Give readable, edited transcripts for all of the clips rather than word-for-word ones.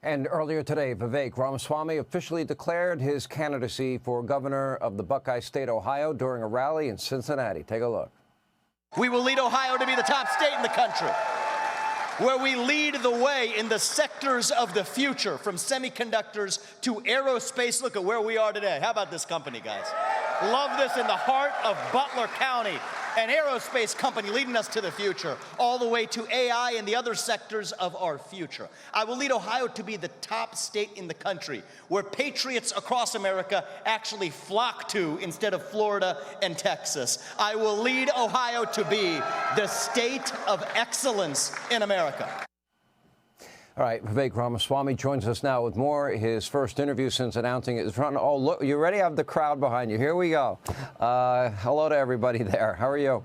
And earlier today, Vivek Ramaswamy officially declared his candidacy for governor of the Buckeye State, Ohio, during a rally in Cincinnati. Take a look. We will lead Ohio to be the top state in the country, where we lead the way in the sectors of the future, from semiconductors to aerospace. Look at where we are today. How about this company, guys? Love this, in the heart of Butler County, an aerospace company leading us to the future, all the way to AI and the other sectors of our future. I will lead Ohio to be the top state in the country, where patriots across America actually flock to instead of Florida and Texas. I will lead Ohio to be the state of excellence in America. All right, Vivek Ramaswamy joins us now with more. His first interview since announcing his run. Oh, look, you already have the crowd behind you. Here we go. Hello to everybody there. How are you?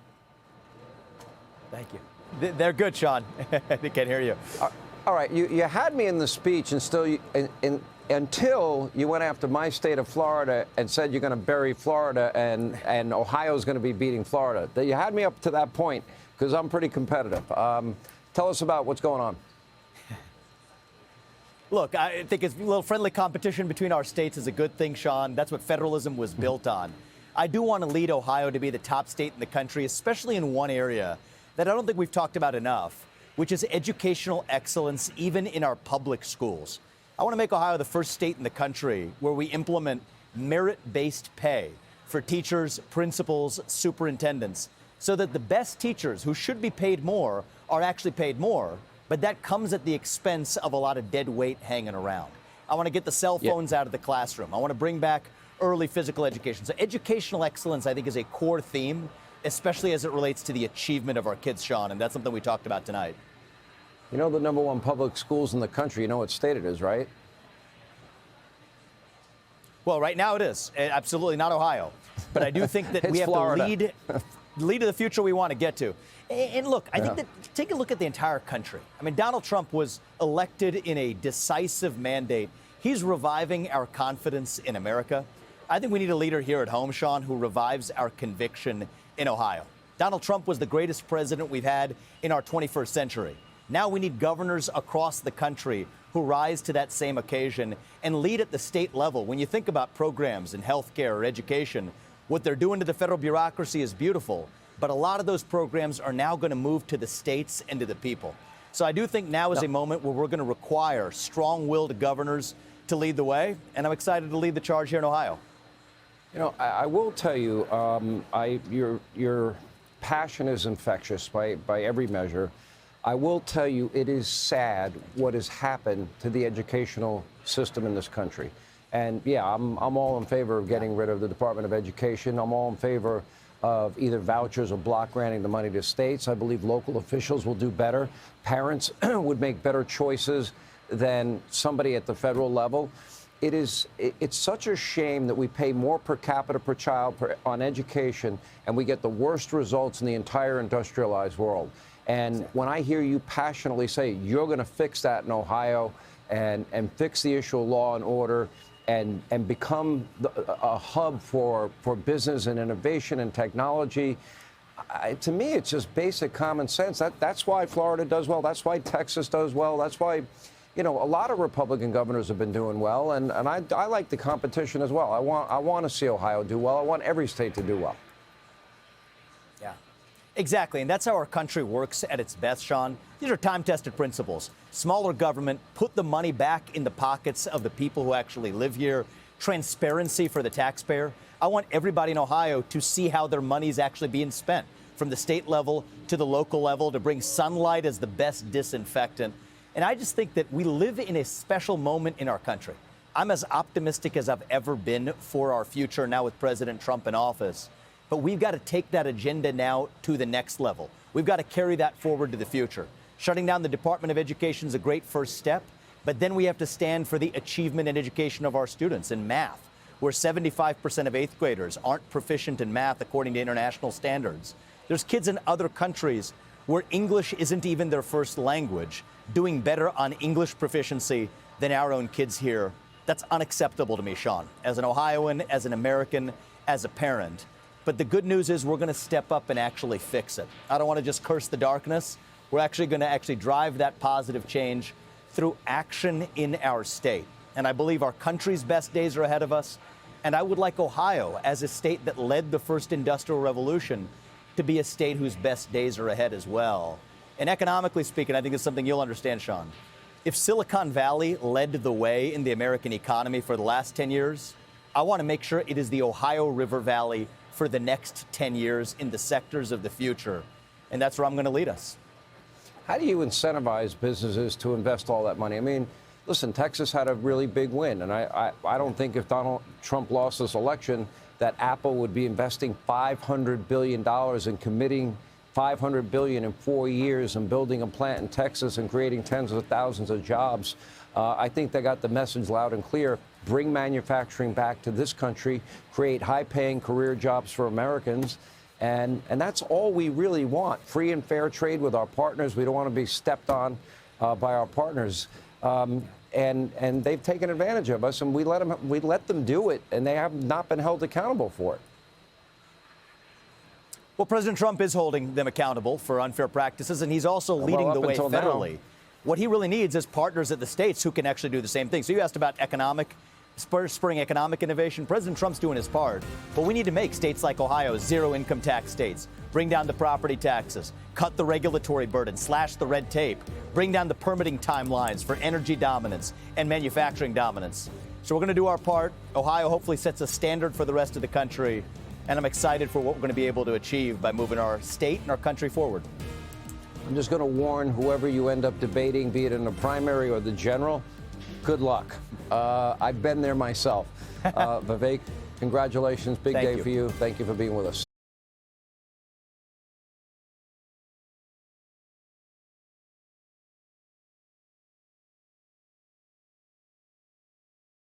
Thank you. They're good, Sean. They can't hear you. All right, you had me in the speech and still, until you went after my state of Florida and said you're going to bury Florida and Ohio's going to be beating Florida. You had me up to that point because I'm pretty competitive. Tell us about what's going on. Look, I think it's a little friendly competition between our states is a good thing, Sean. That's what federalism was built on. I do want to lead Ohio to be the top state in the country, especially in one area that I don't think we've talked about enough, which is educational excellence, even in our public schools. I want to make Ohio the first state in the country where we implement merit-based pay for teachers, principals, superintendents, so that the best teachers who should be paid more are actually paid more. But that comes at the expense of a lot of dead weight hanging around. I want to get the cell phones out of the classroom. I want to bring back early physical education. So educational excellence, I think, is a core theme, especially as it relates to the achievement of our kids, Sean, and that's something we talked about tonight. You know the #1 public schools in the country, you know what state it is, right? Well, right now it is. Absolutely not Ohio. But I do think that we have Florida. to lead to the future we want to get to. And look, I think that take a look at the entire country. I mean, Donald Trump was elected in a decisive mandate. He's reviving our confidence in America. I think we need a leader here at home, Sean, who revives our conviction in Ohio. Donald Trump was the greatest president we've had in our 21st century. Now we need governors across the country who rise to that same occasion and lead at the state level. When you think about programs in healthcare or education, what they're doing to the federal bureaucracy is beautiful. But a lot of those programs are now going to move to the states and to the people. So I do think now is a moment where we're going to require strong-willed governors to lead the way, and I'm excited to lead the charge here in Ohio. You know, I will tell you, your passion is infectious by every measure. I will tell you it is sad what has happened to the educational system in this country. And, yeah, I'm all in favor of getting rid of the Department of Education. I'm all in favor of either vouchers or block granting the money to states. I believe local officials will do better. Parents would make better choices than somebody at the federal level. It's such a shame that we pay more per capita per child on education, and we get the worst results in the entire industrialized world. And when I hear you passionately say you're going to fix that in Ohio and fix the issue of law and order, and become a hub for business and innovation and technology. To me, it's just basic common sense. That's why Florida does well. That's why Texas does well. That's why, you know, a lot of Republican governors have been doing well. And I like the competition as well. I want to see Ohio do well. I want every state to do well. Yeah, exactly. And that's how our country works at its best, Sean. These are time-tested principles. Smaller government, put the money back in the pockets of the people who actually live here. Transparency for the taxpayer. I want everybody in Ohio to see how their money is actually being spent, from the state level to the local level, to bring sunlight as the best disinfectant. And I just think that we live in a special moment in our country. I'm as optimistic as I've ever been for our future now with President Trump in office. But we've got to take that agenda now to the next level. We've got to carry that forward to the future. Shutting down the Department of Education is a great first step, but then we have to stand for the achievement and education of our students in math, where 75% of 8th graders aren't proficient in math according to international standards. There's kids in other countries where English isn't even their first language, doing better on English proficiency than our own kids here. That's unacceptable to me, Sean, as an Ohioan, as an American, as a parent. But the good news is we're going to step up and actually fix it. I don't want to just curse the darkness. We're actually going to drive that positive change through action in our state. And I believe our country's best days are ahead of us. And I would like Ohio, as a state that led the first industrial revolution, to be a state whose best days are ahead as well. And economically speaking, I think it's something you'll understand, Sean. If Silicon Valley led the way in the American economy for the last 10 years, I want to make sure it is the Ohio River Valley for the next 10 years in the sectors of the future. And that's where I'm going to lead us. How do you incentivize businesses to invest all that money? I mean, listen, Texas had a really big win, and I don't think if Donald Trump lost this election that Apple would be investing $500 billion and committing $500 billion in 4 years and building a plant in Texas and creating tens of thousands of jobs. I think they got the message loud and clear. Bring manufacturing back to this country, create high-paying career jobs for Americans. And that's all we really want, free and fair trade with our partners. We don't want to be stepped on by our partners. And they've taken advantage of us, and we let them do it, and they have not been held accountable for it. Well, President Trump is holding them accountable for unfair practices, and he's also leading the way federally. What he really needs is partners at the states who can actually do the same thing. So you asked about spurring economic innovation. President Trump's doing his part, but we need to make states like Ohio zero-income tax states, bring down the property taxes, cut the regulatory burden, slash the red tape, bring down the permitting timelines for energy dominance and manufacturing dominance. So we're going to do our part. Ohio hopefully sets a standard for the rest of the country, and I'm excited for what we're going to be able to achieve by moving our state and our country forward. I'm just going to warn whoever you end up debating, be it in the primary or the general, good luck. I've been there myself. Vivek, congratulations. Big day for you. Thank you for being with us.